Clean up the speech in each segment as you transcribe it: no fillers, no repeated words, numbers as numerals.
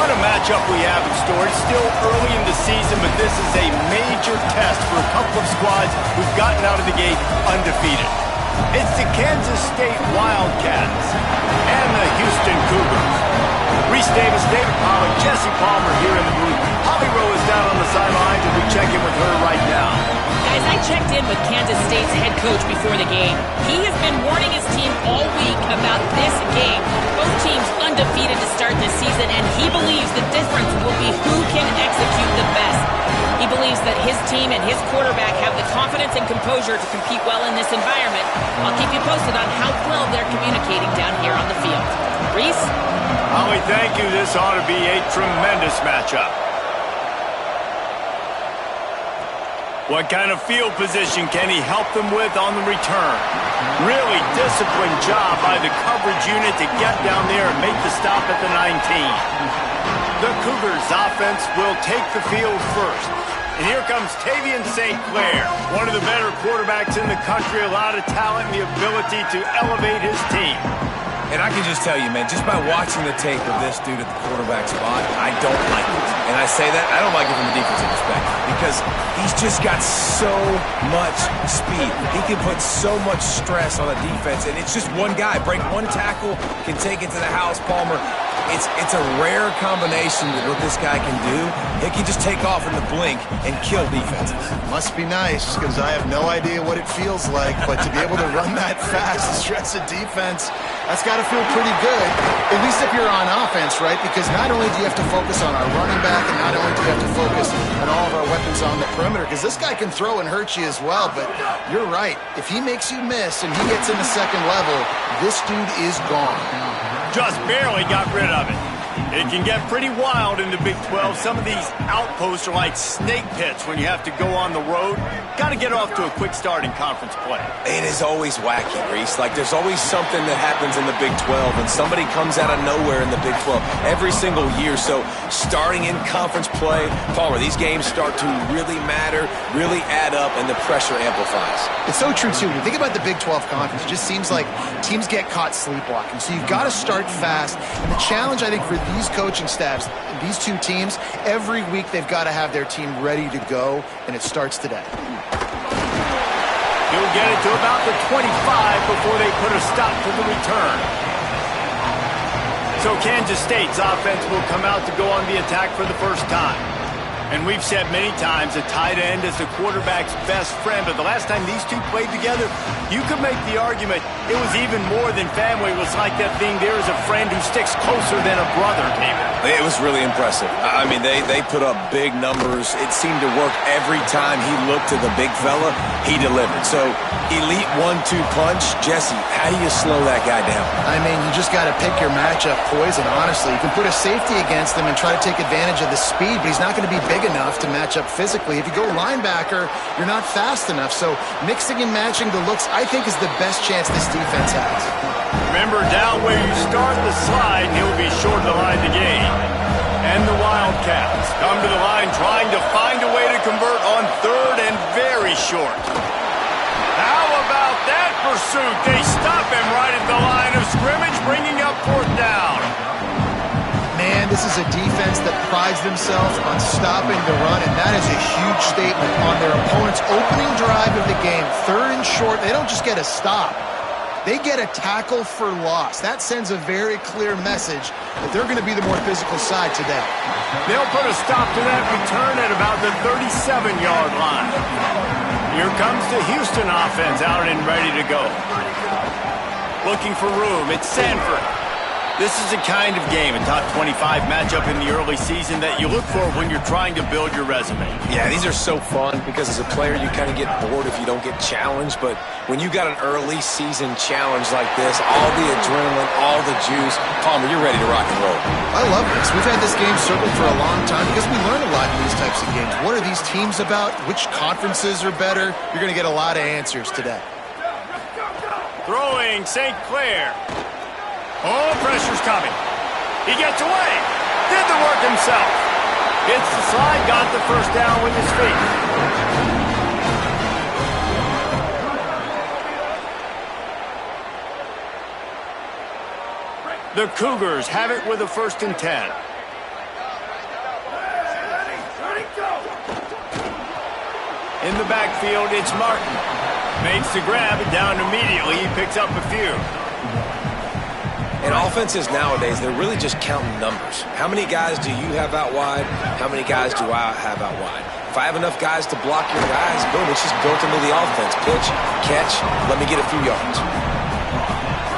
What a matchup we have in store. It's still early in the season, but this is a major test for a couple of squads who've gotten out of the gate undefeated. It's the Kansas State Wildcats and the Houston Cougars. Reese Davis, David Pollack, Jesse Palmer here in the booth. Holly Rowe is down on the sidelines, and we check in with her right now. Guys, I checked in with Kansas State's head coach before the game. He has been warning his team all week about this game. Both teams undefeated to start this season, and he believes the difference will be who can execute the best. He believes that his team and his quarterback have the confidence and composure to compete well in this environment. I'll keep you posted on how well they're communicating down here on the field. Reese? Holly, thank you. This ought to be a tremendous matchup. What kind of field position can he help them with on the return? Really disciplined job by the coverage unit to get down there and make the stop at the 19. The Cougars offense will take the field first. And here comes Tavian St. Clair, one of the better quarterbacks in the country, a lot of talent and the ability to elevate his team. And I can just tell you, man, just by watching the tape of this dude at the quarterback spot, I don't like it. And I say that, I don't like it from the defensive perspective because he's just got so much speed. He can put so much stress on a defense, and it's just one guy. Break one tackle, can take it to the house, Palmer. It's a rare combination that what this guy can do. He can just take off in the blink and kill defenses. Must be nice, because I have no idea what it feels like, but to be able to run that fast and stress a defense, that's got to feel pretty good, at least if you're on offense, right? Because not only do you have to focus on our running back, and not only do you have to focus on all of our weapons on the perimeter, because this guy can throw and hurt you as well, but you're right. If he makes you miss and he gets in the second level, this dude is gone. Just barely got rid of it. It can get pretty wild in the Big 12. Some of these outposts are like snake pits when you have to go on the road. Got to get off to a quick start in conference play. It is always wacky, Reese. Like, there's always something that happens in the Big 12, and somebody comes out of nowhere in the Big 12 every single year. So, starting in conference play, Palmer, these games start to really matter, really add up, and the pressure amplifies. It's so true, too. When you think about the Big 12 conference, it just seems like teams get caught sleepwalking. So, you've got to start fast. And the challenge, I think, for these coaching staffs, these two teams, every week they've got to have their team ready to go, and it starts today. He'll get it to about the 25 before they put a stop to the return. So Kansas State's offense will come out to go on the attack for the first time. And we've said many times a tight end is the quarterback's best friend, but the last time these two played together, you could make the argument it was even more than family. It was like that thing, there is a friend who sticks closer than a brother, David. It was really impressive. I mean, they put up big numbers. It seemed to work every time he looked to the big fella, he delivered. So, elite 1-2 punch. Jesse, how do you slow that guy down? I mean, you just got to pick your matchup poison, honestly. You can put a safety against him and try to take advantage of the speed, but he's not going to be big enough to match up physically. If you go linebacker, you're not fast enough. So mixing and matching the looks, I think, is the best chance this defense has. Remember, down where you start the slide, and he'll be short of the line to gain. And the Wildcats come to the line trying to find a way to convert on third and very short. How about that pursuit? They stop him right at the line of scrimmage, bringing up fourth down. Man, this is a defense that prides themselves on stopping the run, and that is a huge statement on their opponent's opening drive of the game. Third and short, they don't just get a stop. They get a tackle for loss. That sends a very clear message that they're going to be the more physical side today. They'll put a stop to that return at about the 37-yard line. Here comes the Houston offense out and ready to go. Looking for room. It's Sanford. This is the kind of game, a top 25 matchup in the early season that you look for when you're trying to build your resume. Yeah, these are so fun because as a player you kind of get bored if you don't get challenged, but when you got an early season challenge like this, all the adrenaline, all the juice, Palmer, you're ready to rock and roll. I love this. We've had this game circled for a long time because we learn a lot in these types of games. What are these teams about? Which conferences are better? You're going to get a lot of answers today. Throwing St. Clair. Oh, pressure's coming. He gets away. Did the work himself. Gets the slide, got the first down with his feet. The Cougars have it with a 1st and 10. In the backfield, it's Martin. Makes the grab and down immediately. He picks up a few. And offenses nowadays, they're really just counting numbers. How many guys do you have out wide? How many guys do I have out wide? If I have enough guys to block your guys, boom, it's just built into the offense. Pitch, catch, let me get a few yards.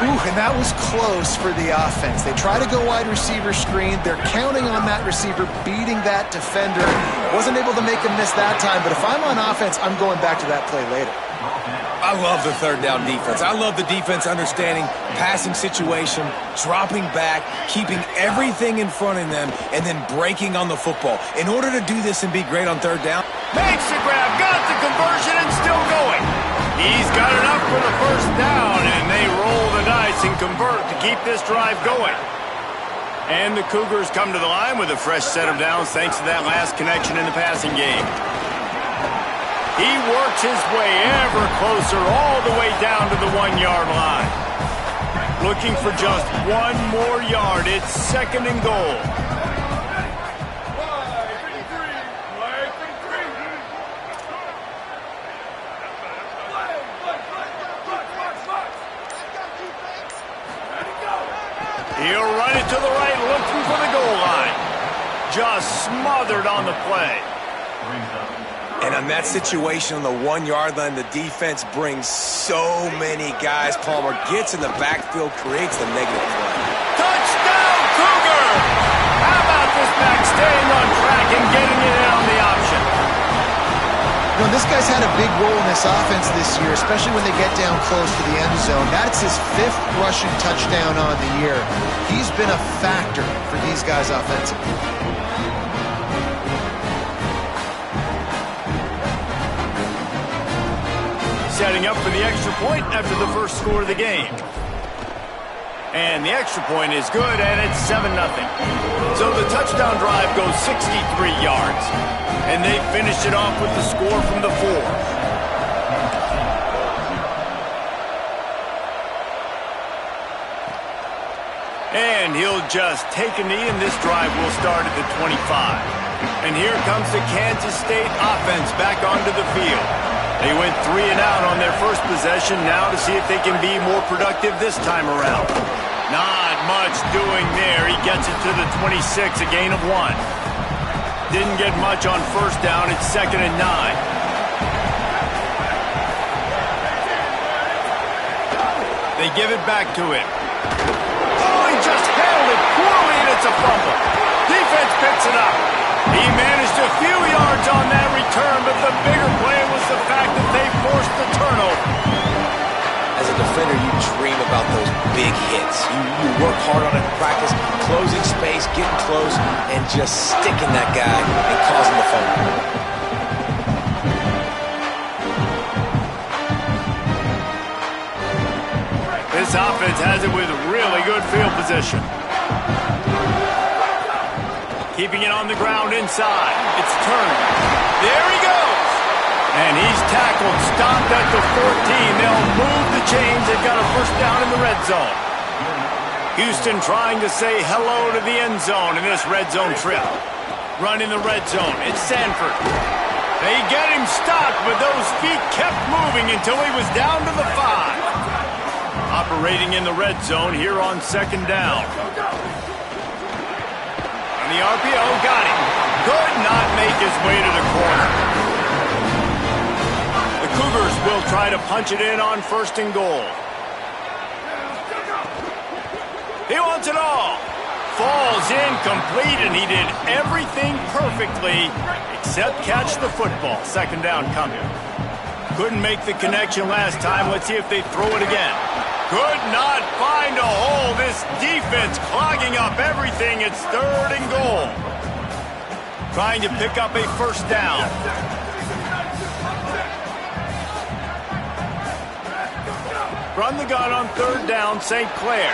Ooh, and that was close for the offense. They try to go wide receiver screen. They're counting on that receiver beating that defender. Wasn't able to make him miss that time, but if I'm on offense, I'm going back to that play later. I love the third down defense. I love the defense understanding passing situation, dropping back, keeping everything in front of them, and then breaking on the football. In order to do this and be great on third down, Makes the grab, got the conversion, and still going. He's got enough for the first down, and they roll the dice and convert to keep this drive going. And the Cougars come to the line with a fresh set of downs thanks to that last connection in the passing game. He works his way ever closer all the way down to the 1-yard line. Looking for just one more yard. It's 2nd and goal. He'll run it to the right, looking for the goal line. Just smothered on the play. and on that situation on the 1-yard line, the defense brings so many guys. Palmer gets in the backfield, creates the negative play. Touchdown, Cougar! How about this back staying on track and getting it in on the option? You know, this guy's had a big role in this offense this year, especially when they get down close to the end zone. That's his 5th rushing touchdown on the year. He's been a factor for these guys offensively. Setting up for the extra point after the first score of the game. And the extra point is good, and it's 7-0. So the touchdown drive goes 63 yards. And they finished it off with the score from the 4. And he'll just take a knee, and this drive will start at the 25. And here comes the Kansas State offense back onto the field. They went 3 and out on their first possession, now to see if they can be more productive this time around. Not much doing there. He gets it to the 26, a gain of 1. Didn't get much on first down. It's 2nd and 9. They give it back to him. Oh, he just handled it poorly, and it's a fumble. Defense picks it up. He managed a few yards on that return, but the bigger play was the fact that they forced the turnover. As a defender, you dream about those big hits. You work hard on it in practice, closing space, getting close, and just sticking that guy and causing the fumble. This offense has it with really good field position. Keeping it on the ground inside. It's Turner. There he goes. And he's tackled, stopped at the 14. They'll move the chains. They've got a first down in the red zone. Houston trying to say hello to the end zone in this red zone trip. Running the red zone. It's Sanford. They get him stopped, but those feet kept moving until he was down to the 5. Operating in the red zone here on 2nd down. And the RPO got him. Could not make his way to the corner. The Cougars will try to punch it in on 1st and goal. He wants it all. Falls incomplete, and he did everything perfectly except catch the football. 2nd down coming. Couldn't make the connection last time. Let's see if they throw it again. Could not find a hole. This defense clogging up everything. It's 3rd and goal. Trying to pick up a first down. Run the gun on 3rd down, St. Clair.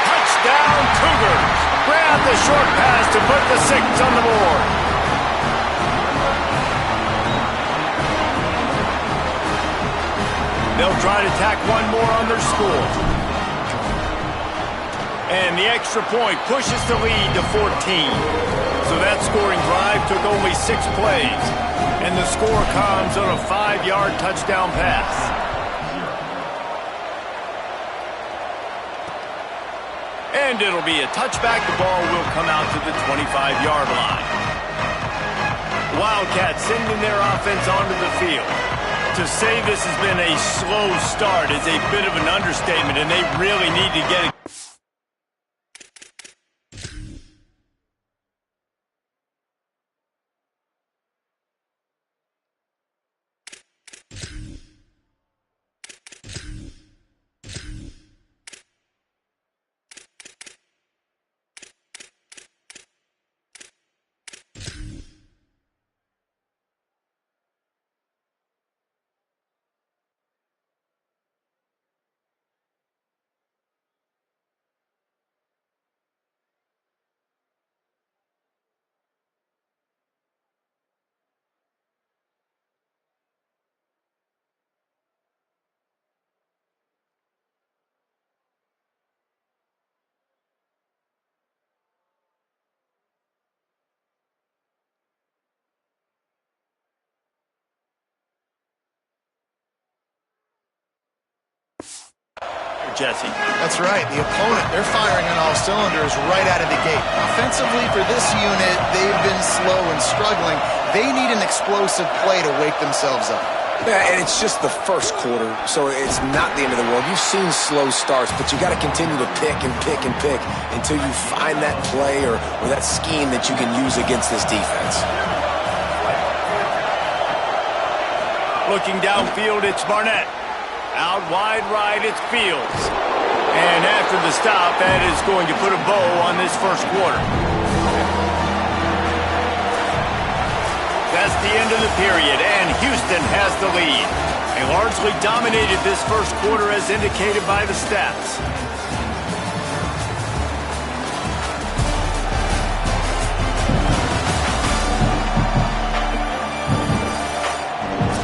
Touchdown, Cougars. Grab the short pass to put the 6 on the board. They'll try to tack one more on their score. And the extra point pushes the lead to 14. So that scoring drive took only 6 plays. And the score comes on a 5-yard touchdown pass. And it'll be a touchback. The ball will come out to the 25-yard line. Wildcats sending their offense onto the field. To say this has been a slow start is a bit of an understatement, and they really need to get it. Jesse. That's right. The opponent, they're firing on all cylinders right out of the gate. Offensively, for this unit, they've been slow and struggling. They need an explosive play to wake themselves up. Yeah, and it's just the first quarter, so it's not the end of the world. You've seen slow starts, but you got to continue to pick and pick and pick until you find that play or that scheme that you can use against this defense. Looking downfield, it's Barnett. Out wide right, it's Fields. And after the stop, that is going to put a bow on this first quarter. That's the end of the period, and Houston has the lead. They largely dominated this first quarter as indicated by the stats.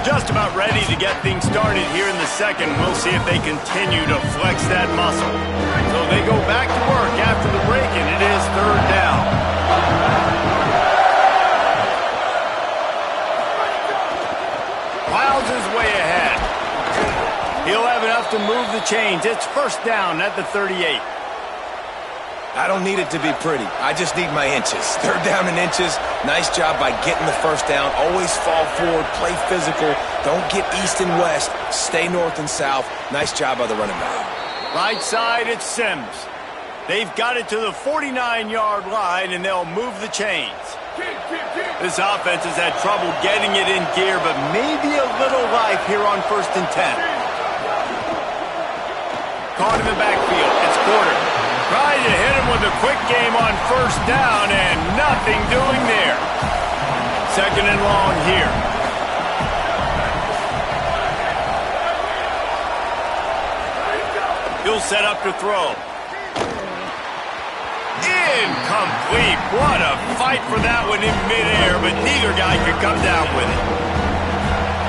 Just about ready to get things started here in the second. We'll see if they continue to flex that muscle. So they go back to work after the break, and it is third down. Clouds is way ahead. He'll have enough to move the chains. It's first down at the 38. I don't need it to be pretty. I just need my inches. Third down in inches. Nice job by getting the first down. Always fall forward. Play physical. Don't get east and west. Stay north and south. Nice job by the running back. Right side, it's Sims. They've got it to the 49-yard line, and they'll move the chains. This offense has had trouble getting it in gear, but maybe a little life here on 1st and 10. Caught in the backfield. It's Porter. Trying to hit him with a quick game on first down, and nothing doing there. Second and long here. He'll set up to throw. Incomplete. What a fight for that one in midair, but neither guy could come down with it.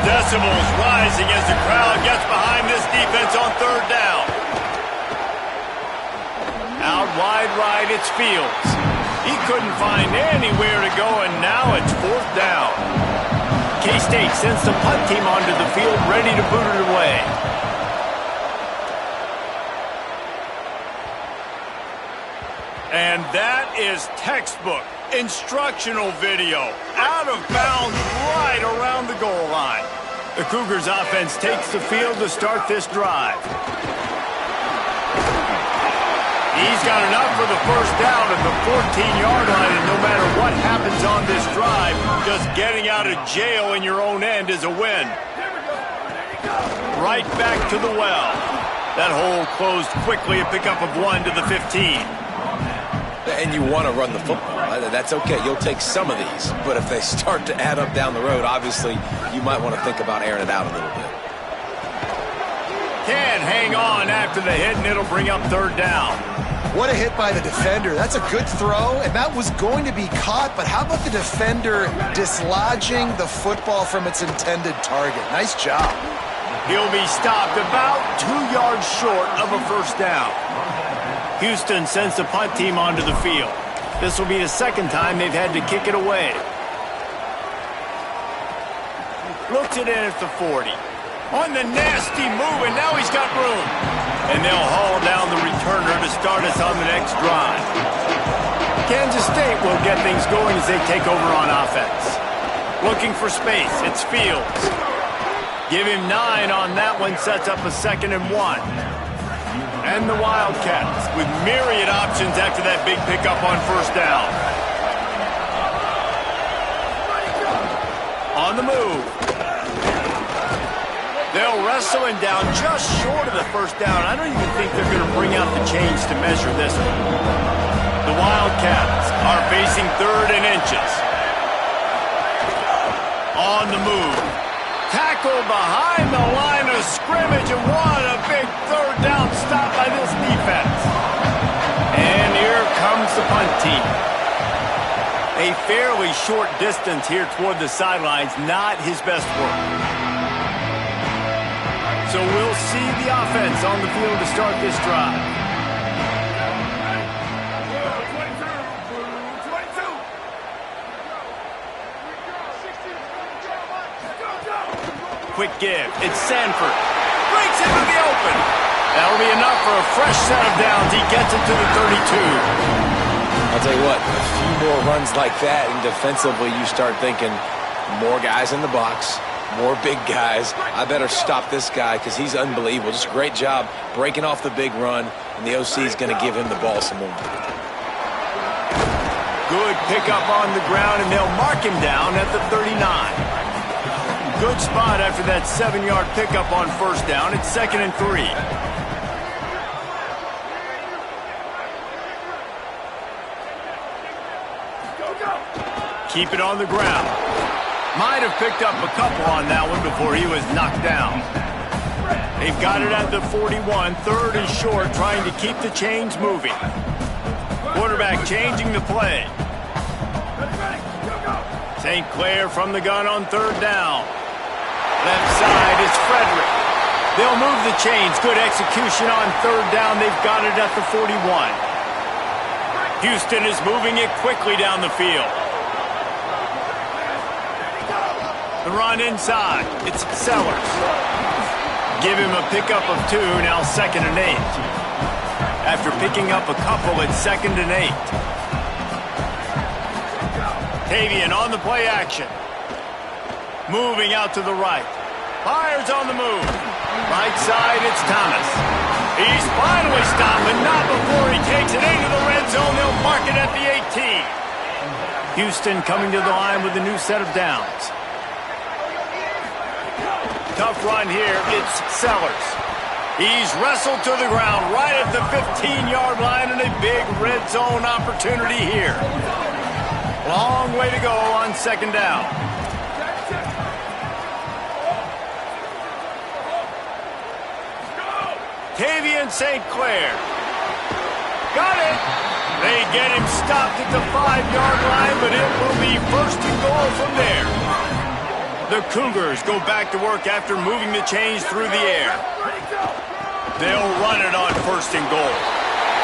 Decibels rising as the crowd gets behind this defense on third down. Out wide right, it's Fields. He couldn't find anywhere to go, and now it's fourth down. K-State sends the punt team onto the field, ready to boot it away. And that is textbook instructional video. Out of bounds right around the goal line. The Cougars offense takes the field to start this drive. He's got enough for the first down at the 14-yard line, and no matter what happens on this drive, just getting out of jail in your own end is a win. Right back to the well. That hole closed quickly, a pickup of 1 to the 15. And you want to run the football. That's okay. You'll take some of these. But if they start to add up down the road, obviously, you might want to think about airing it out a little bit. Can hang on after the hit, and it'll bring up third down. What a hit by the defender. That's a good throw, and that was going to be caught, but how about the defender dislodging the football from its intended target? Nice job. He'll be stopped about 2 yards short of a first down. Houston sends the punt team onto the field. This will be the second time they've had to kick it away. Looks it in at the 40. On the nasty move, and now he's got room. And they'll haul down the returner to start us on the next drive. Kansas State will get things going as they take over on offense. Looking for space, it's Fields. Give him 9 on that one, sets up a 2nd and 1. And the Wildcats with myriad options after that big pickup on first down. On the move. They'll wrestle him down just short of the first down. I don't even think they're going to bring out the chains to measure this one. The Wildcats are facing 3rd and inches. On the move. Tackle behind the line of scrimmage, and what a big 3rd down stop by this defense. And here comes the punt team. A fairly short distance here toward the sidelines, not his best work. So we'll see the offense on the field to start this drive. Quick give. It's Sanford. Breaks into the open. That'll be enough for a fresh set of downs. He gets it to the 32. I'll tell you what, a few more runs like that, and defensively you start thinking more guys in the box, more big guys. I better stop this guy because he's unbelievable. Just a great job breaking off the big run, and the OC is going to give him the ball some more. Good pickup on the ground, and they'll mark him down at the 39. Good spot after that 7-yard pickup on first down. It's 2nd and 3. Keep it on the ground. Might have picked up a couple on that one before he was knocked down. They've got it at the 41, 3rd and short, trying to keep the chains moving. Quarterback changing the play. St. Clair from the gun on 3rd down. Left side is Frederick. They'll move the chains. Good execution on 3rd down. They've got it at the 41. Houston is moving it quickly down the field. The run inside. It's Sellers. Give him a pickup of 2, now 2nd and 8. After picking up a couple, it's 2nd and 8. Tavian on the play action. Moving out to the right. Fires on the move. Right side, it's Thomas. He's finally stopped, but not before he takes it into the red zone. They'll mark it at the 18. Houston coming to the line with a new set of downs. Tough run here. It's Sellers. He's wrestled to the ground right at the 15-yard line, and a big red zone opportunity here. Long way to go on 2nd down. Tavian St. Clair. Got it. They get him stopped at the 5-yard line, but it will be 1st and goal from there. The Cougars go back to work after moving the chains through the air. They'll run it on 1st and goal.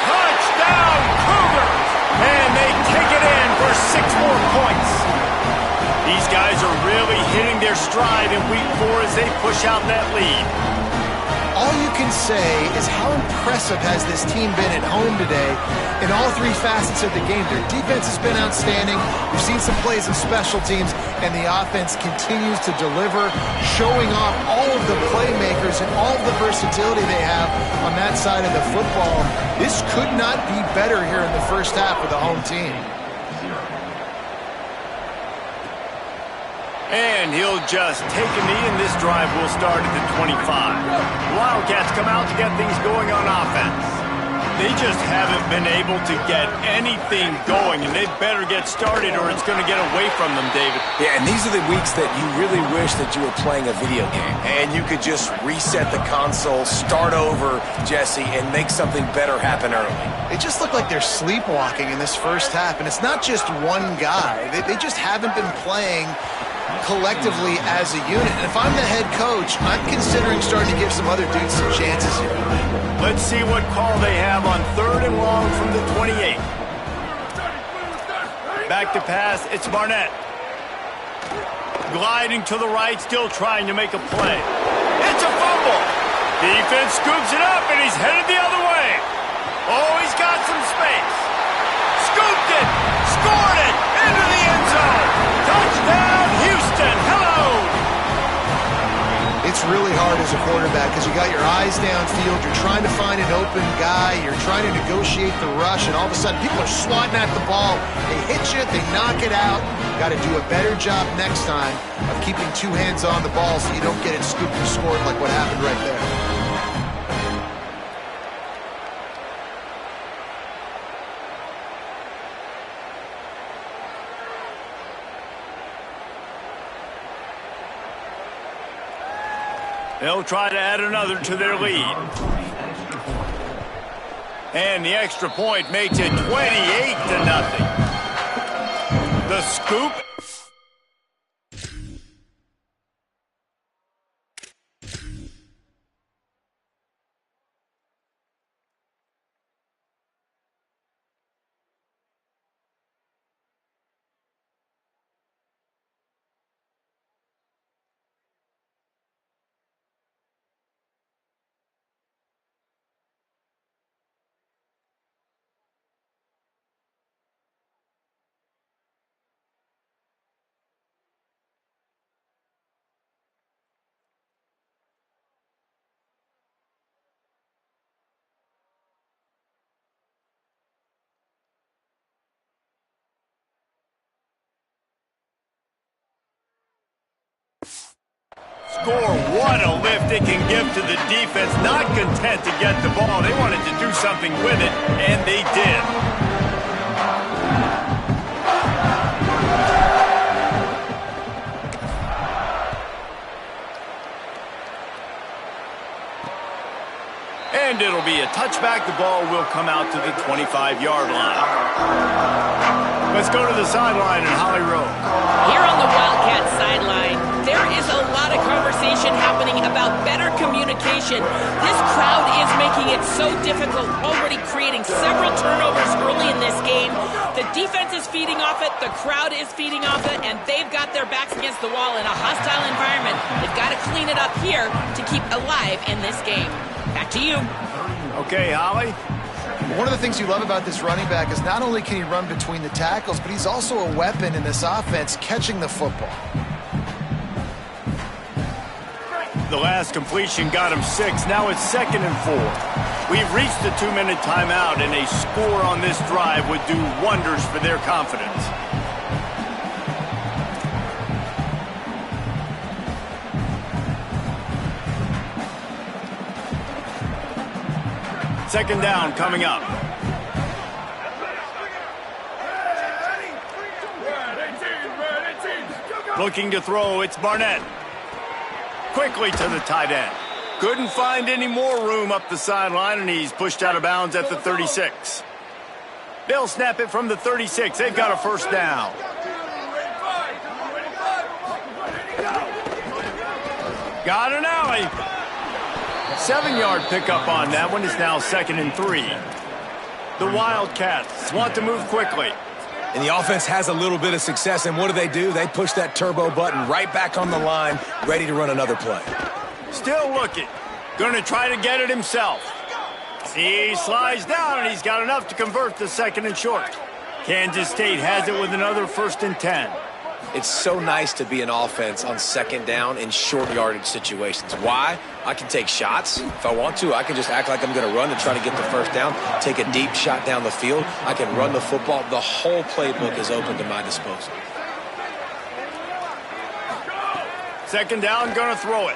Touchdown, Cougars! And they take it in for 6 more points. These guys are really hitting their stride in week 4 as they push out that lead. All you can say is how impressive has this team been at home today in all 3 facets of the game. Their defense has been outstanding. We've seen some plays in special teams, and the offense continues to deliver, showing off all of the playmakers and all of the versatility they have on that side of the football. This could not be better here in the first half with the home team. And he'll just take a knee, and this drive will start at the 25. The Wildcats come out to get things going on offense. They just haven't been able to get anything going, and they better get started or it's going to get away from them, David. Yeah, and these are the weeks that you really wish that you were playing a video game and you could just reset the console, start over, Jesse, and make something better happen early. It just looked like they're sleepwalking in this first half, and it's not just one guy. They just haven't been playing collectively as a unit. And if I'm the head coach, I'm considering starting to give some other dudes some chances here. Let's see what call they have on 3rd and long from the 28. Back to pass, it's Barnett. Gliding to the right, still trying to make a play. It's a fumble. Defense scoops it up, and he's headed the other way. Oh, he's got some space. Scooped it, scored it, into the end zone. Touchdown, Houston. Hello. It's really hard as a quarterback because you got your eyes downfield, you're trying to find an open guy, you're trying to negotiate the rush, and all of a sudden people are swatting at the ball. They hit you, they knock it out. Got to do a better job next time of keeping two hands on the ball so you don't get it scooped and scored like what happened right there. They'll try to add another to their lead. And the extra point makes it 28-0. The scoop. Score, what a lift it can give to the defense. Not content to get the ball. They wanted to do something with it, and they did. And it'll be a touchback. The ball will come out to the 25-yard line. Let's go to the sideline in Holly Rowe. Here on the Wildcat sideline, there is a lot of conversation happening about better communication. This crowd is making it so difficult, already creating several turnovers early in this game. The defense is feeding off it, the crowd is feeding off it, and they've got their backs against the wall in a hostile environment. They've got to clean it up here to keep alive in this game. Back to you. Okay, Holly. One of the things you love about this running back is not only can he run between the tackles, but he's also a weapon in this offense catching the football. The last completion got him 6. Now it's 2nd and 4. We've reached the 2-minute timeout, and a score on this drive would do wonders for their confidence. Second down coming up. Looking to throw, it's Barnett. Quickly to the tight end. Couldn't find any more room up the sideline, and he's pushed out of bounds at the 36. They'll snap it from the 36. They've got a first down. Got an alley. 7-yard pickup on that one. Is now 2nd and 3. The Wildcats want to move quickly. And the offense has a little bit of success, and what do? They push that turbo button right back on the line, ready to run another play. Still looking. Going to try to get it himself. He slides down, and he's got enough to convert the 2nd and short. Kansas State has it with another 1st and 10. It's so nice to be an offense on 2nd down in short yardage situations. Why? I can take shots. If I want to, I can just act like I'm going to run and try to get the first down, take a deep shot down the field. I can run the football. The whole playbook is open to my disposal. 2nd down, going to throw it.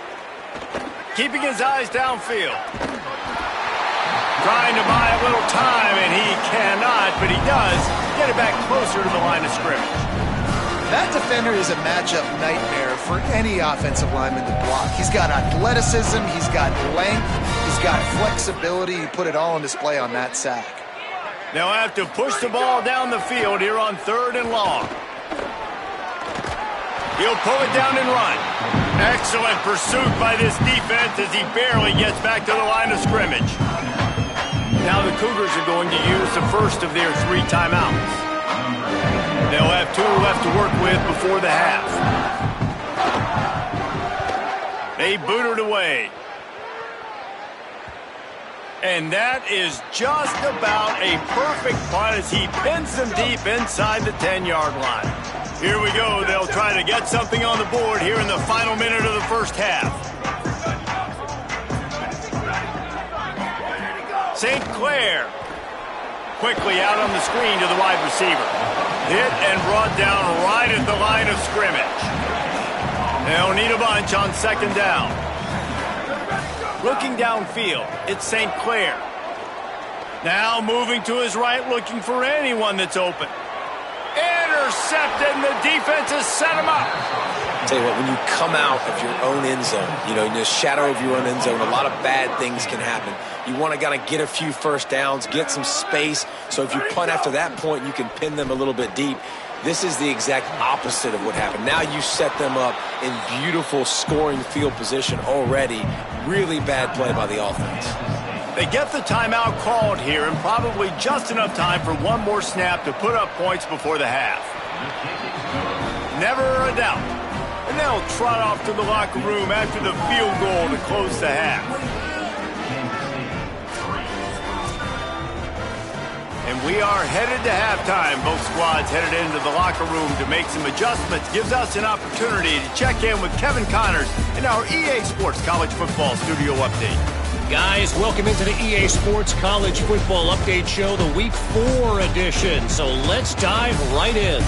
Keeping his eyes downfield. Trying to buy a little time, and he cannot, but he does get it back closer to the line of scrimmage. That defender is a matchup nightmare for any offensive lineman to block. He's got athleticism, he's got length, he's got flexibility. He put it all on display on that sack. They'll have to push the ball down the field here on 3rd and long. He'll pull it down and run. Excellent pursuit by this defense as he barely gets back to the line of scrimmage. Now the Cougars are going to use the first of their 3 timeouts. They'll have 2 left to work with before the half. They boot it away. And that is just about a perfect punt as he pins them deep inside the 10-yard line. Here we go. They'll try to get something on the board here in the final minute of the first half. St. Clair quickly out on the screen to the wide receiver. Hit and brought down right at the line of scrimmage. They'll need a bunch on second down. Looking downfield, it's St. Clair. Now moving to his right, looking for anyone that's open. Intercepted, and the defense has set him up. I'll tell you what, when you come out of your own end zone, in the shadow of your own end zone, a lot of bad things can happen. You want to kind of get a few first downs, get some space, so if you punt after that point, you can pin them a little bit deep. This is the exact opposite of what happened. Now you set them up in beautiful scoring field position already. Really bad play by the offense. They get the timeout called here and probably just enough time for one more snap to put up points before the half. Never a doubt. And they'll trot off to the locker room after the field goal to close the half. And we are headed to halftime. Both squads headed into the locker room to make some adjustments. Gives us an opportunity to check in with Kevin Connors in our EA Sports College Football Studio Update. Guys, welcome into the EA Sports College Football Update Show, the Week 4 edition. So let's dive right in.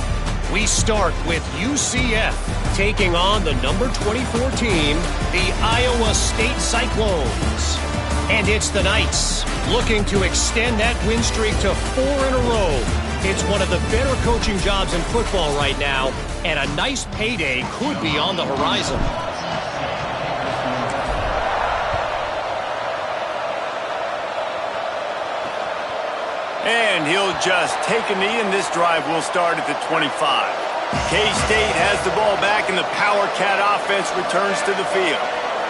We start with UCF taking on the number 24 team, the Iowa State Cyclones. And it's the Knights looking to extend that win streak to 4 in a row. It's one of the better coaching jobs in football right now, and a nice payday could be on the horizon. And he'll just take a knee, and this drive will start at the 25. K-State has the ball back, and the Power Cat offense returns to the field.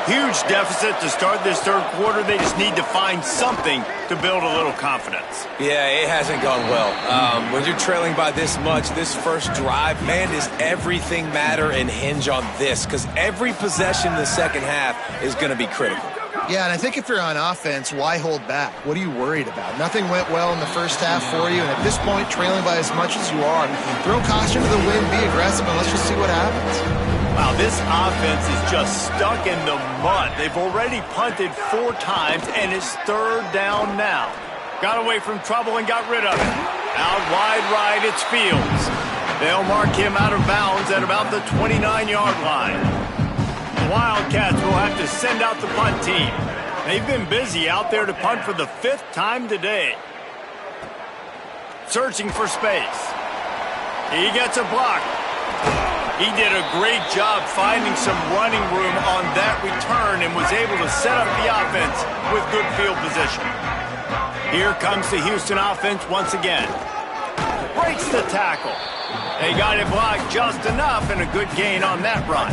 Huge deficit to start this third quarter. They just need to find something to build a little confidence. Yeah, it hasn't gone well. When you're trailing by this much, this first drive, man, does everything matter and hinge on this? Because every possession in the second half is going to be critical. Yeah, and I think if you're on offense, why hold back? What are you worried about? Nothing went well in the first half for you, and at this point, trailing by as much as you are, throw caution to the wind, be aggressive, and let's just see what happens. Wow, this offense is just stuck in the mud. They've already punted 4 times, and it's third down now. Got away from trouble and got rid of it. Out wide right, it's Fields. They'll mark him out of bounds at about the 29-yard line. The Wildcats will have to send out the punt team. They've been busy out there to punt for the 5th time today. Searching for space. He gets a block. He did a great job finding some running room on that return and was able to set up the offense with good field position. Here comes the Houston offense once again. Breaks the tackle. They got it blocked just enough and a good gain on that run.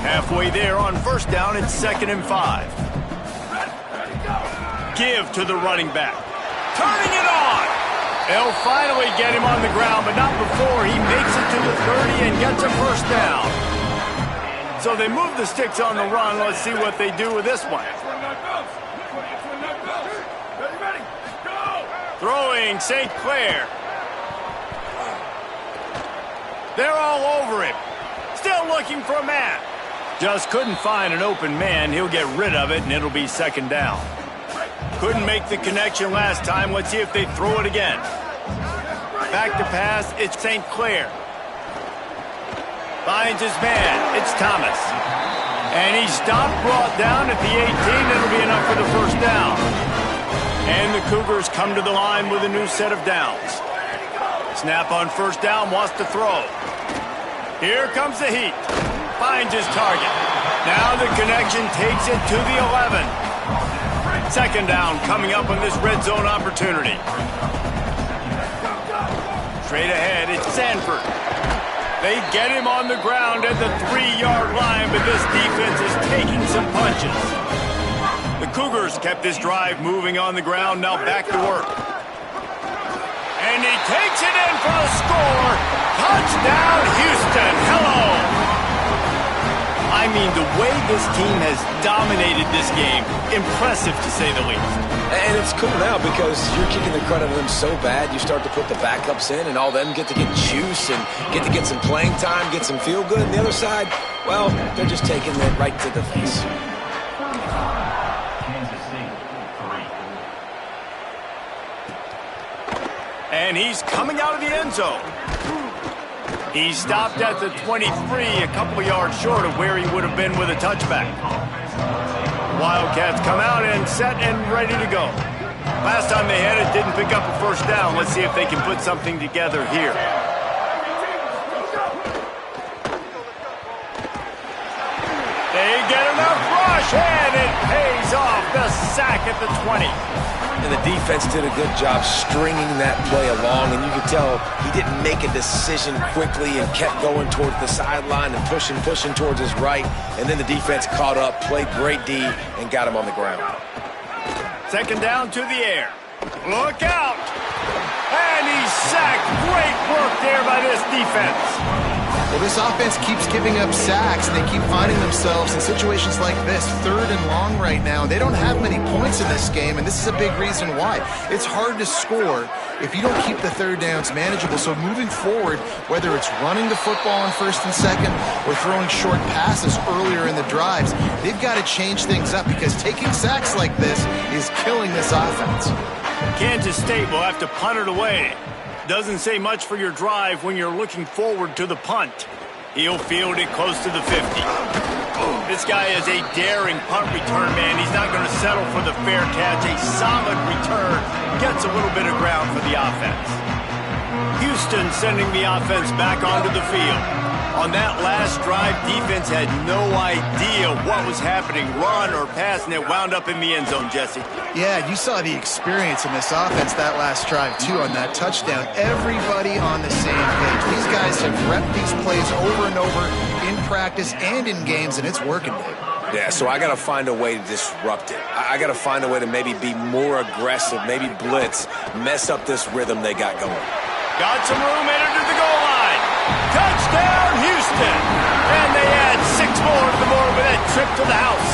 Halfway there on first down, it's 2nd and 5. Give to the running back. Turning it on. They'll finally get him on the ground, but not before he makes it to the 30 and gets a first down. So they move the sticks on the run. Let's see what they do with this one. Throwing St. Clair. They're all over him. Still looking for a man. Just couldn't find an open man. He'll get rid of it, and it'll be 2nd down. Couldn't make the connection last time. Let's see if they throw it again. Back to pass, it's St. Clair. Finds his man, it's Thomas. And he's stopped, brought down at the 18. It'll be enough for the first down. And the Cougars come to the line with a new set of downs. Snap on first down, wants to throw. Here comes the heat. Finds his target. Now the connection takes it to the 11. 2nd down coming up on this red zone opportunity. Straight ahead, it's Sanford. They get him on the ground at the 3-yard line, but this defense is taking some punches. The Cougars kept this drive moving on the ground, now back to work. And he takes it in for the score. Touchdown, Houston. Hello. I mean, the way this team has dominated this game, impressive to say the least. And it's cool now because you're kicking the crud out of them so bad, you start to put the backups in, and all them get to get juice and get to get some playing time, get some feel good. And the other side, well, they're just taking it right to the face. And he's coming out of the end zone. He stopped at the 23, a couple of yards short of where he would have been with a touchback. Wildcats come out and set and ready to go. Last time they had it, didn't pick up a first down. Let's see if they can put something together here. They get enough rush, and it pays off. The sack at the 20. And the defense did a good job stringing that play along, and you could tell he didn't make a decision quickly and kept going towards the sideline and pushing towards his right. And then the defense caught up, played great D, and got him on the ground. Second down to the air. Look out! And he's sacked. Great work there by this defense. Well, this offense keeps giving up sacks, and they keep finding themselves in situations like this, 3rd and long right now. They don't have many points in this game, and this is a big reason why. It's hard to score if you don't keep the third downs manageable. So moving forward, whether it's running the football on 1st and 2nd or throwing short passes earlier in the drives, they've got to change things up because taking sacks like this is killing this offense. Kansas State will have to punt it away. Doesn't say much for your drive when you're looking forward to the punt. He'll field it close to the 50. This guy is a daring punt return man. He's not going to settle for the fair catch. A solid return gets a little bit of ground for the offense. Houston sending the offense back onto the field. On that last drive, defense had no idea what was happening, run or pass, and it wound up in the end zone, Jesse. Yeah, you saw the experience in this offense that last drive, too, on that touchdown. Everybody on the same page. These guys have repped these plays over and over in practice and in games, and it's working, Dave. Yeah, so I got to find a way to disrupt it. I got to find a way to maybe be more aggressive, maybe blitz, mess up this rhythm they got going. Got some room, entered to the goal line. Touchdown, Houston! And they add 6 more to the board with that trip to the house.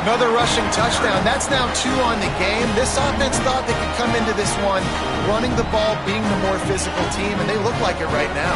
Another rushing touchdown. That's now 2 on the game. This offense thought they could come into this one running the ball, being the more physical team, and they look like it right now.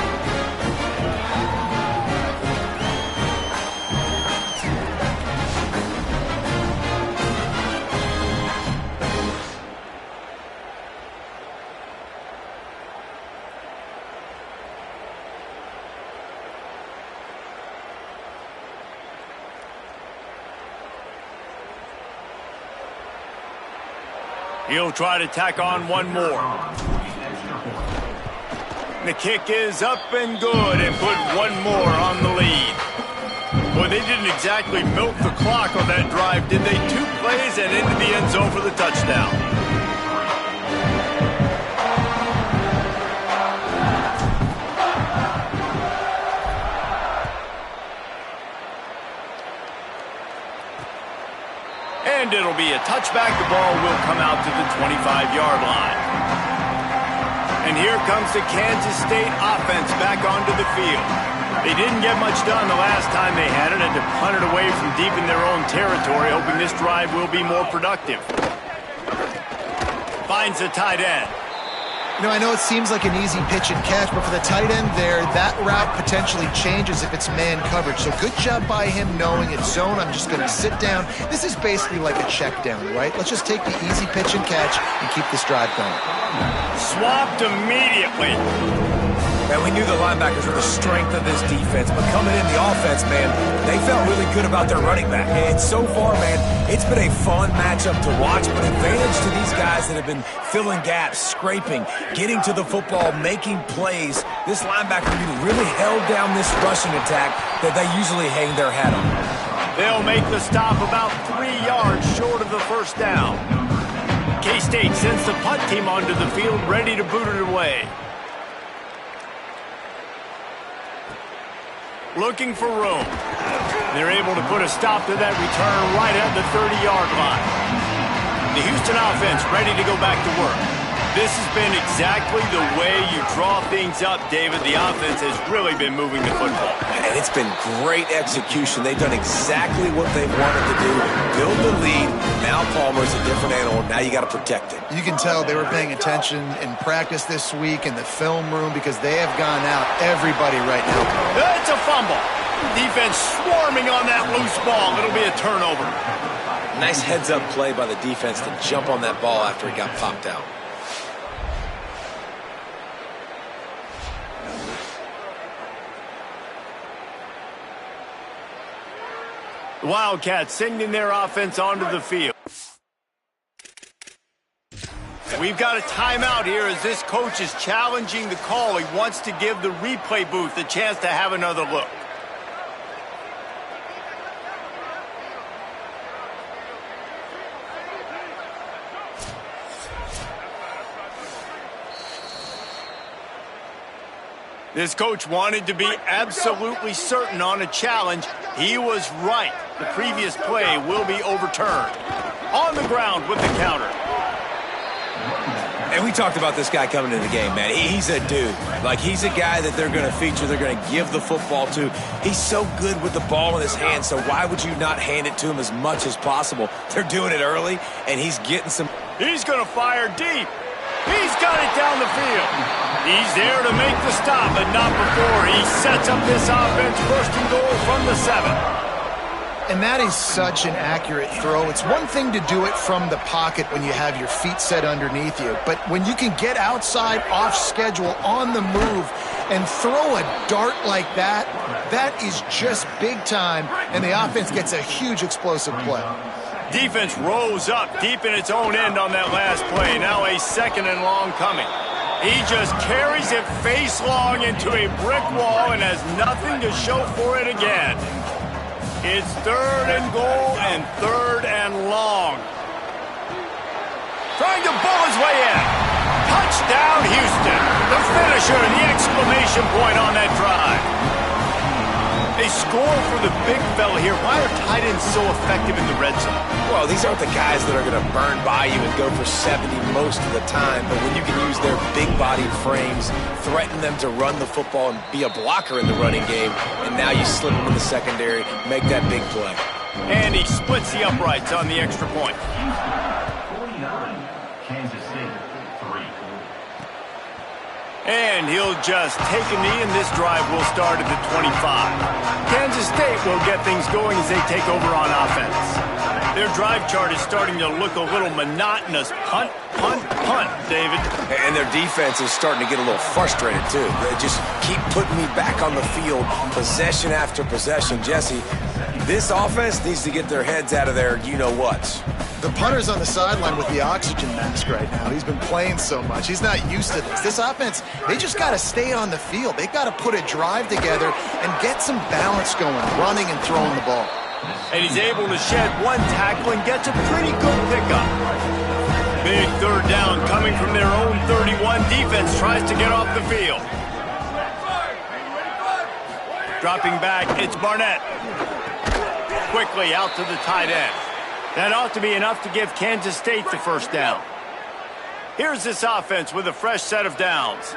He'll try to tack on one more. The kick is up and good and put one more on the lead. Boy, they didn't exactly milk the clock on that drive, did they? 2 plays and into the end zone for the touchdown. And it'll be a touchback. The ball will come out to the 25-yard line. And here comes the Kansas State offense back onto the field. They didn't get much done the last time they had it, and to punt it away from deep in their own territory, hoping this drive will be more productive. Finds the tight end. You know, I know it seems like an easy pitch and catch, but for the tight end there, that route potentially changes if it's man coverage. So good job by him knowing it's zone. I'm just going to sit down. This is basically like a check down, right? Let's just take the easy pitch and catch and keep this drive going. Swapped immediately. Man, we knew the linebackers were the strength of this defense, but coming in the offense, man, they felt really good about their running back. And so far, man, it's been a fun matchup to watch, but advantage to these guys that have been filling gaps, scraping, getting to the football, making plays. This linebacker really held down this rushing attack that they usually hang their hat on. They'll make the stop about 3 yards short of the first down. K-State sends the punt team onto the field, ready to boot it away. Looking for room. They're able to put a stop to that return right at the 30-yard line. The Houston offense ready to go back to work. This has been exactly the way you draw things up, David. The offense has really been moving the football. And it's been great execution. They've done exactly what they've wanted to do. Build the lead. Now Palmer's a different animal. Now you got to protect it. You can tell they were paying attention in practice this week in the film room because they have gone out everybody right now. It's a fumble. Defense swarming on that loose ball. It'll be a turnover. Nice heads-up play by the defense to jump on that ball after it got popped out. The Wildcats sending their offense onto the field. We've got a timeout here as this coach is challenging the call. He wants to give the replay booth a chance to have another look. This coach wanted to be absolutely certain on a challenge. He was right. The previous play will be overturned. On the ground with the counter. And we talked about this guy coming into the game, man. He's a dude. Like, he's a guy that they're going to feature, they're going to give the football to. He's so good with the ball in his hand, so why would you not hand it to him as much as possible? They're doing it early, and he's getting some... He's going to fire deep. He's got it down the field. He's there to make the stop, but not before he sets up this offense. First and goal from the 7. And that is such an accurate throw. It's one thing to do it from the pocket when you have your feet set underneath you, but when you can get outside, off schedule, on the move, and throw a dart like that, that is just big time, and the offense gets a huge explosive play. Defense rose up deep in its own end on that last play. Now a 2nd and long coming. He just carries it face long into a brick wall and has nothing to show for it again. It's 3rd and goal and 3rd and long. Trying to bull his way in. Touchdown, Houston. The finisher, the exclamation point on that drive. They score for the big fella here. Why are tight ends so effective in the red zone? Well, these aren't the guys that are going to burn by you and go for 70 most of the time, but when you can use their big-bodied frames, threaten them to run the football and be a blocker in the running game, and now you slip them in the secondary, make that big play. And he splits the uprights on the extra point. 49, Kansas State, 3. And he'll just take a knee, and this drive will start at the 25. Kansas State will get things going as they take over on offense. Their drive chart is starting to look a little monotonous. Punt, punt, punt, David. And their defense is starting to get a little frustrated, too. They just keep putting me back on the field, possession after possession. Jesse, this offense needs to get their heads out of their you-know-whats. The punter's on the sideline with the oxygen mask right now. He's been playing so much. He's not used to this. This offense, they just got to stay on the field. They've got to put a drive together and get some balance going, running and throwing the ball. And he's able to shed one tackle and gets a pretty good pickup. Big 3rd down coming from their own 31. Defense tries to get off the field. Dropping back, it's Barnett. Quickly out to the tight end. That ought to be enough to give Kansas State the 1st down. Here's this offense with a fresh set of downs.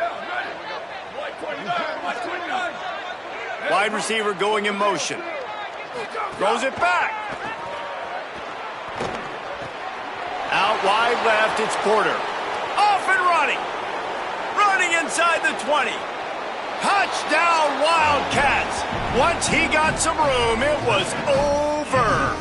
Wide receiver going in motion. Throws it back. Out wide left, it's Porter. Off and running. Running inside the 20. Touchdown, Wildcats. Once he got some room, it was over.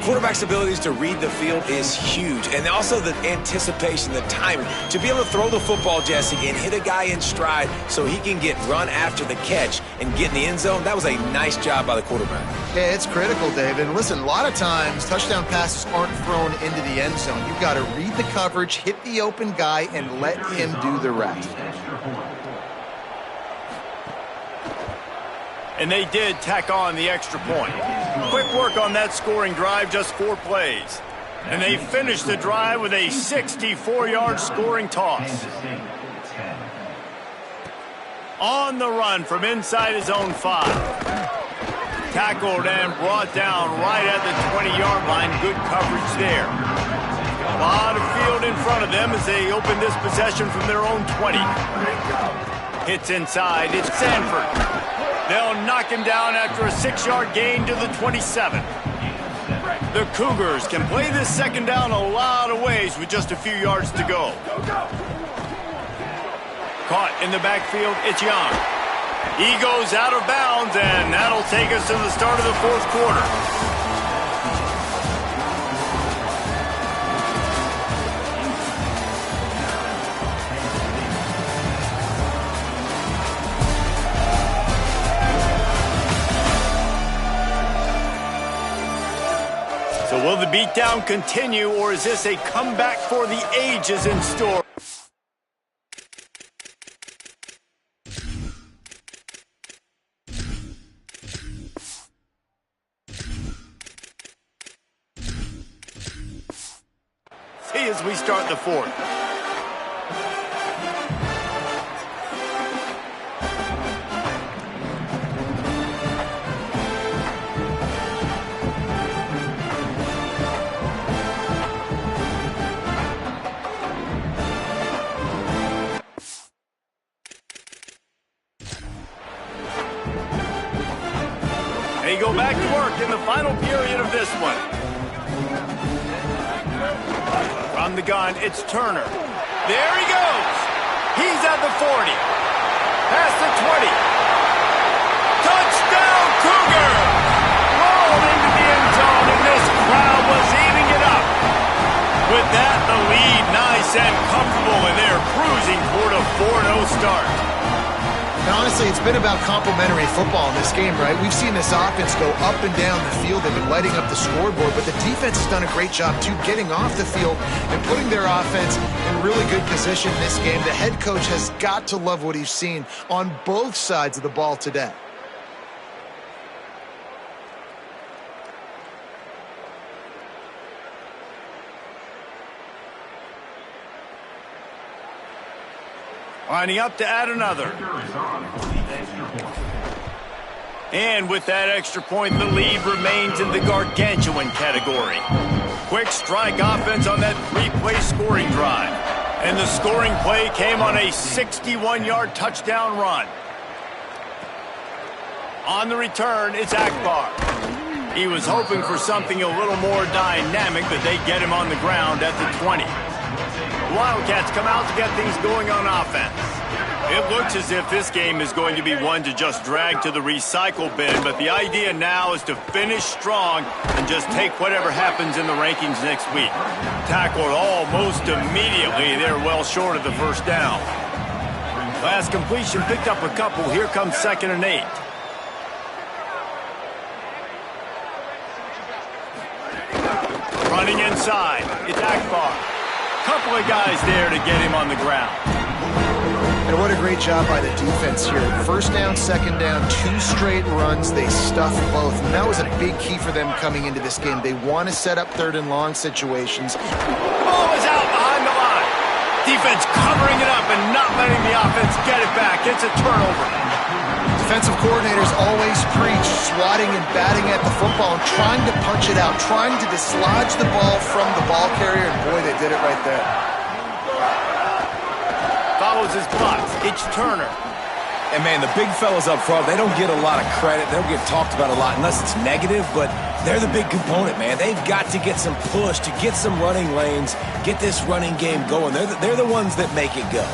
Quarterback's abilities to read the field is huge, and also the anticipation, the timing. To be able to throw the football, Jesse, and hit a guy in stride so he can get run after the catch and get in the end zone, that was a nice job by the quarterback. Yeah, it's critical, David. And listen, a lot of times touchdown passes aren't thrown into the end zone. You've got to read the coverage, hit the open guy, and let him do the rest. And they did tack on the extra point. Quick work on that scoring drive, just 4 plays. And they finished the drive with a 64-yard scoring toss. On the run from inside his own 5. Tackled and brought down right at the 20-yard line. Good coverage there. A lot of field in front of them as they open this possession from their own 20. Hits inside. It's Sanford. They'll knock him down after a 6-yard gain to the 27. The Cougars can play this second down a lot of ways with just a few yards to go. Caught in the backfield, it's Young. He goes out of bounds, and that'll take us to the start of the fourth quarter. So will the beatdown continue, or is this a comeback for the ages in store? See as we start the fourth. They go back to work in the final period of this one. From the gun, it's Turner. There he goes. He's at the 40. Past the 20. Touchdown, Cougars! Rolled into the end zone, and this crowd was eating it up. With that, the lead nice and comfortable, and they're cruising toward a 4-0 start. And honestly, it's been about complementary football in this game, right? We've seen this offense go up and down the field. They've been lighting up the scoreboard, but the defense has done a great job, too, getting off the field and putting their offense in really good position in this game. The head coach has got to love what he's seen on both sides of the ball today. Lining up to add another. And with that extra point, the lead remains in the gargantuan category. Quick strike offense on that 3-play scoring drive. And the scoring play came on a 61-yard touchdown run. On the return, it's Akbar. He was hoping for something a little more dynamic, but they get him on the ground at the 20. Wildcats come out to get things going on offense. It looks as if this game is going to be one to just drag to the recycle bin, but the idea now is to finish strong and just take whatever happens in the rankings next week. Tackled almost immediately. They're well short of the first down. Last completion picked up a couple. Here comes 2nd and 8. Running inside. It's Akbar. Couple of guys there to get him on the ground. And what a great job by the defense here. First down, second down, 2 straight runs. They stuffed both. And that was a big key for them coming into this game. They want to set up 3rd and long situations. Ball is out behind the line. Defense covering it up and not letting the offense get it back. It's a turnover. Defensive coordinators always preach swatting and batting at the football and trying to punch it out, trying to dislodge the ball from the ball carrier, and boy, they did it right there. Follows his blocks. It's Turner. And, man, the big fellas up front, they don't get a lot of credit. They don't get talked about a lot unless it's negative, but they're the big component, man. They've got to get some push, to get some running lanes, get this running game going. They're the ones that make it go.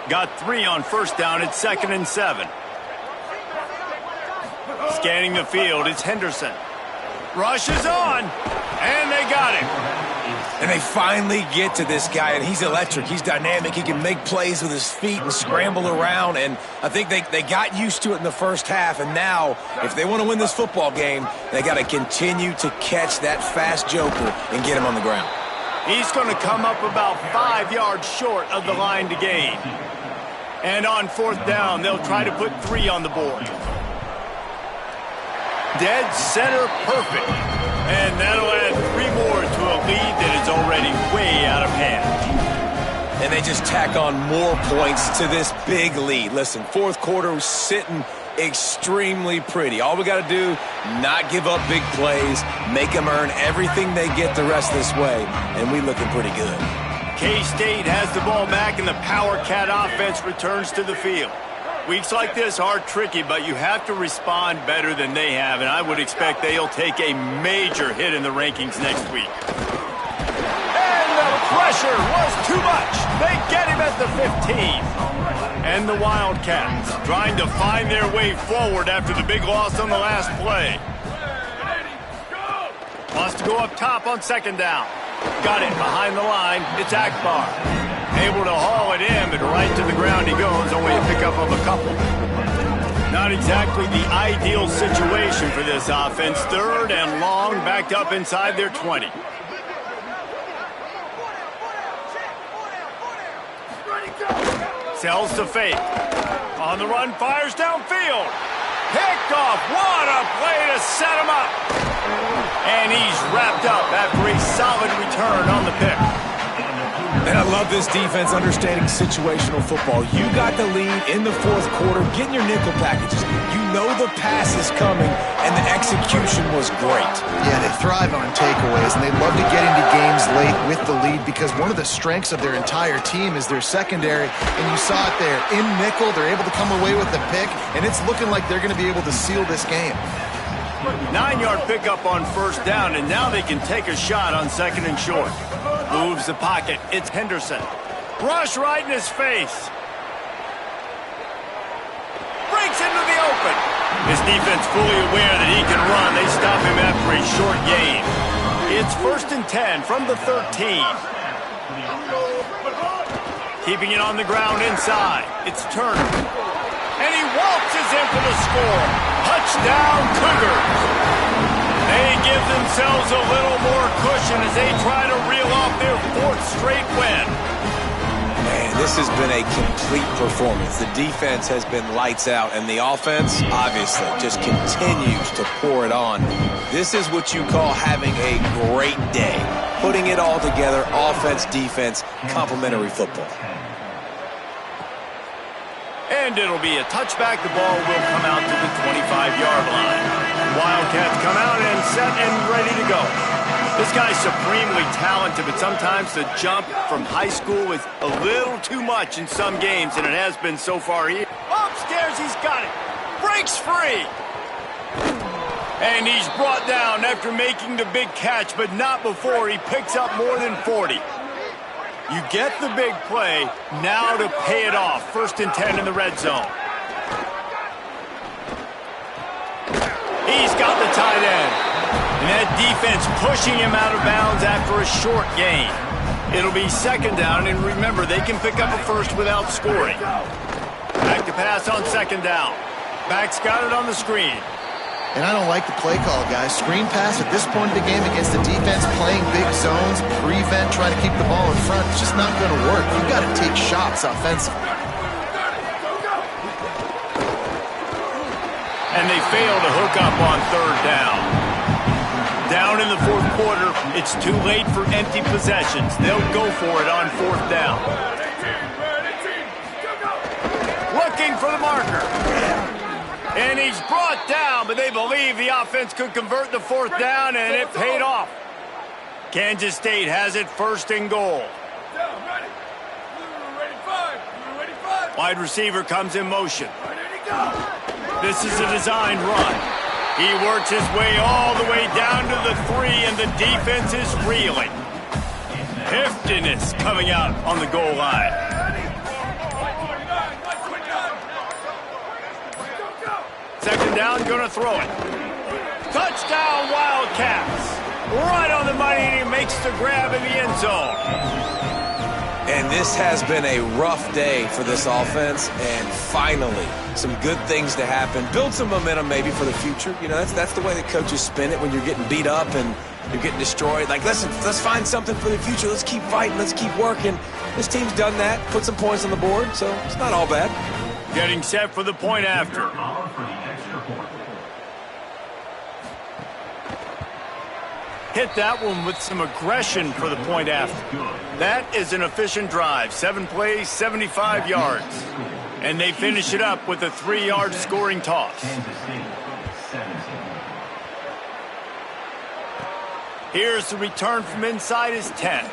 Got 3 on first down. It's 2nd and 7. Scanning the field, it's Henderson. Rushes on, and they got him. And they finally get to this guy, and he's electric. He's dynamic. He can make plays with his feet and scramble around, and I think they got used to it in the first half, and now, if they want to win this football game, they got to continue to catch that fast joker and get him on the ground. He's going to come up about 5 yards short of the line to gain. And on 4th down, they'll try to put 3 on the board. Dead center perfect. And that'll add 3 more to a lead that is already way out of hand. And they just tack on more points to this big lead. Listen, 4th quarter was sitting extremely pretty. All we got to do, not give up big plays, make them earn everything they get the rest of this way, and we looking pretty good. K-State has the ball back, and the Power Cat offense returns to the field. Weeks like this are tricky, but you have to respond better than they have, and I would expect they'll take a major hit in the rankings next week. And the pressure was too much. They get him at the 15. And the Wildcats trying to find their way forward after the big loss on the last play. Wants to go up top on second down. Got it behind the line. It's Akbar. Able to haul it in, but right to the ground he goes. Only a pickup of a couple. Not exactly the ideal situation for this offense. Third and long, backed up inside their 20. Sells to fake. On the run, fires downfield. Picked off. What a play to set him up. And he's wrapped up after a solid return on the pick. And I love this defense understanding situational football. You got the lead in the fourth quarter, getting your nickel packages. You know the pass is coming, and the execution was great. Yeah, they thrive on takeaways, and they love to get into games late with the lead because one of the strengths of their entire team is their secondary, and you saw it there. In nickel, they're able to come away with the pick, and it's looking like they're going to be able to seal this game. 9-yard pickup on first down, and now they can take a shot on second and short. Moves the pocket. It's Henderson. Rush right in his face. Breaks into the open. His defense fully aware that he can run. They stop him after a short gain. It's 1st and 10 from the 13. Keeping it on the ground inside. It's Turner. And he waltzes in for the score. Touchdown, Cougars. They give themselves a little more cushion as they try to reel off their 4th straight win. Man, this has been a complete performance. The defense has been lights out, and the offense, obviously, just continues to pour it on. This is what you call having a great day. Putting it all together, offense, defense, complementary football. And it'll be a touchback. The ball will come out to the 25-yard line. Wildcats come out and set and ready to go. This guy's supremely talented, but sometimes the jump from high school is a little too much in some games, and it has been so far here. Upstairs, he's got it. Breaks free. And he's brought down after making the big catch, but not before he picks up more than 40. You get the big play, now to pay it off. 1st and 10 in the red zone. He's got the tight end. And that defense pushing him out of bounds after a short gain. It'll be 2nd down, and remember, they can pick up a first without scoring. Back to pass on 2nd down. Back's got it on the screen. And I don't like the play call, guys. Screen pass at this point of the game against the defense playing big zones, prevent, trying to keep the ball in front. It's just not going to work. You've got to take shots offensively. And they fail to hook up on 3rd down. Down in the 4th quarter, it's too late for empty possessions. They'll go for it on 4th down. Looking for the marker. And he's brought down, but they believe the offense could convert the 4th down, and it paid off. Kansas State has it 1st and goal. Wide receiver comes in motion. This is a designed run. He works his way all the way down to the 3, and the defense is reeling. Heftiness coming out on the goal line. Second down, gonna throw it. Touchdown, Wildcats. Right on the money, and he makes the grab in the end zone. And this has been a rough day for this offense, and finally, some good things to happen. Build some momentum maybe for the future. You know, that's the way the coaches spin it when you're getting beat up and you're getting destroyed. Like, listen, let's find something for the future. Let's keep fighting. Let's keep working. This team's done that, put some points on the board, so it's not all bad. Getting set for the point after. Hit that one with some aggression for the point after. That is an efficient drive. 7 plays, 75 yards. And they finish it up with a 3-yard scoring toss. Kansas City, 17. Here's the return from inside his 10.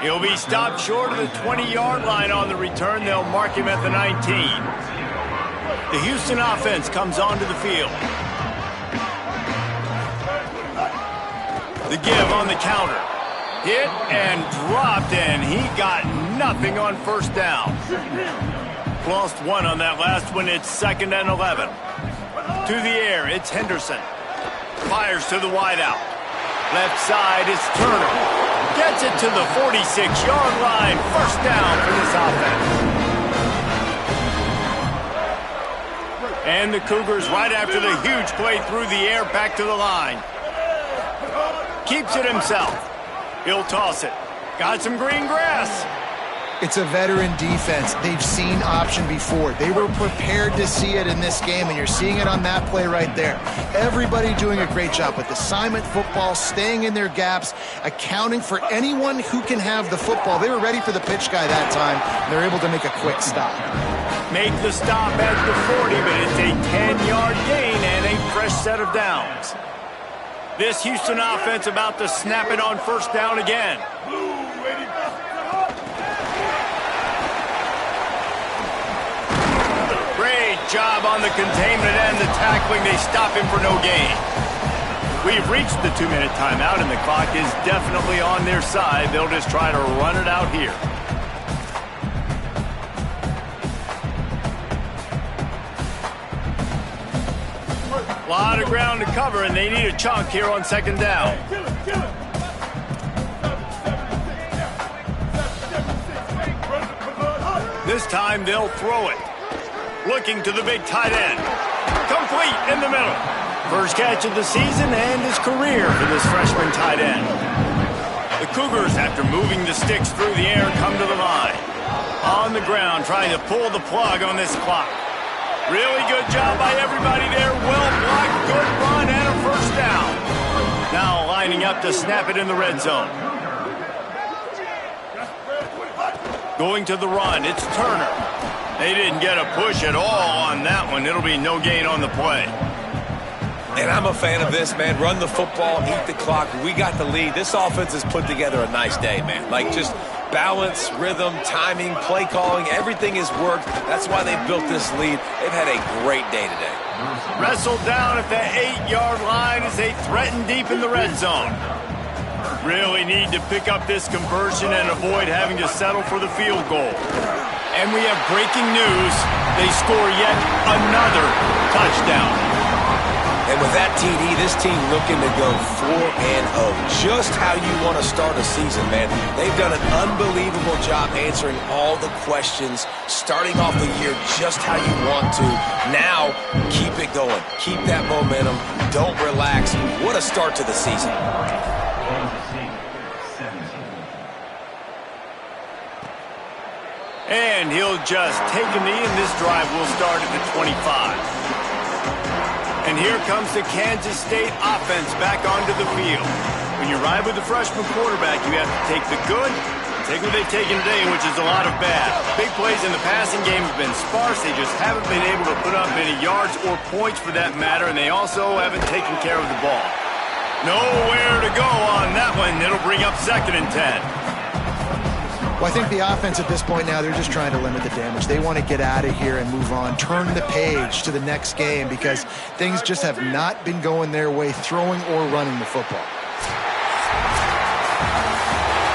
He'll be stopped short of the 20-yard line on the return. They'll mark him at the 19. The Houston offense comes onto the field. The give on the counter. Hit and dropped, and he got nothing on first down. Lost one on that last one. It's 2nd and 11. To the air, it's Henderson. Fires to the wideout. Left side is Turner. Gets it to the 46-yard line. First down for this offense. And the Cougars, right after the huge play through the air, back to the line. Keeps it himself. He'll toss it. Got some green grass. It's a veteran defense. They've seen option before. They were prepared to see it in this game, and you're seeing it on that play right there. Everybody doing a great job with assignment football, staying in their gaps, accounting for anyone who can have the football. They were ready for the pitch guy that time, and they're able to make a quick stop. Make the stop at the 40, but it's a 10-yard gain and a fresh set of downs. This Houston offense about to snap it on first down again. Great job on the containment and the tackling. They stop him for no gain. We've reached the 2-minute timeout, and the clock is definitely on their side. They'll just try to run it out here. A lot of ground to cover, and they need a chunk here on 2nd down. This time they'll throw it. Looking to the big tight end. Complete in the middle. First catch of the season and his career for this freshman tight end. The Cougars, after moving the sticks through the air, come to the line. On the ground, trying to pull the plug on this clock. Really good job by everybody there. Well blocked, good run, and a first down. Now lining up to snap it in the red zone. Going to the run, it's Turner. They didn't get a push at all on that one. It'll be no gain on the play. And I'm a fan of this, man. Run the football, eat the clock. We got the lead. This offense has put together a nice day, man. Like, just balance, rhythm, timing, play calling, everything has worked. That's why they built this lead. They've had a great day today. Wrestled down at the 8-yard line as they threaten deep in the red zone. Really need to pick up this conversion and avoid having to settle for the field goal. And we have breaking news. They score yet another touchdown. And with that TD, this team looking to go 4-0. Just how you want to start a season, man. They've done an unbelievable job answering all the questions, starting off the year just how you want to. Now, keep it going. Keep that momentum. Don't relax. What a start to the season. And he'll just take a knee, and this drive will start at the 25. And here comes the Kansas State offense back onto the field. When you ride with the freshman quarterback, you have to take the good, take what they've taken today, which is a lot of bad. Big plays in the passing game have been sparse. They just haven't been able to put up any yards or points for that matter, and they also haven't taken care of the ball. Nowhere to go on that one. It'll bring up 2nd and 10. Well, I think the offense at this point now, they're just trying to limit the damage. They want to get out of here and move on, turn the page to the next game because things just have not been going their way, throwing or running the football.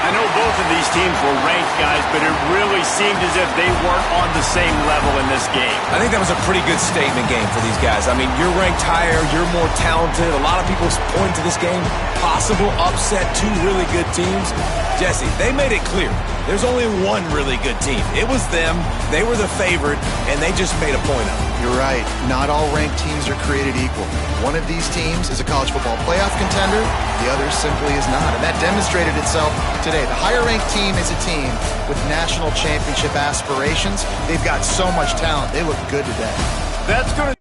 I know both of these teams were ranked, guys, but it really seemed as if they weren't on the same level in this game. I think that was a pretty good statement game for these guys. I mean, you're ranked higher, you're more talented. A lot of people point to this game, possible upset, 2 really good teams. Jesse, they made it clear. There's only one really good team. It was them. They were the favorite, and they just made a point of it. You're right. Not all ranked teams are created equal. One of these teams is a college football playoff contender. The other simply is not, and that demonstrated itself today. The higher-ranked team is a team with national championship aspirations. They've got so much talent. They look good today. That's going to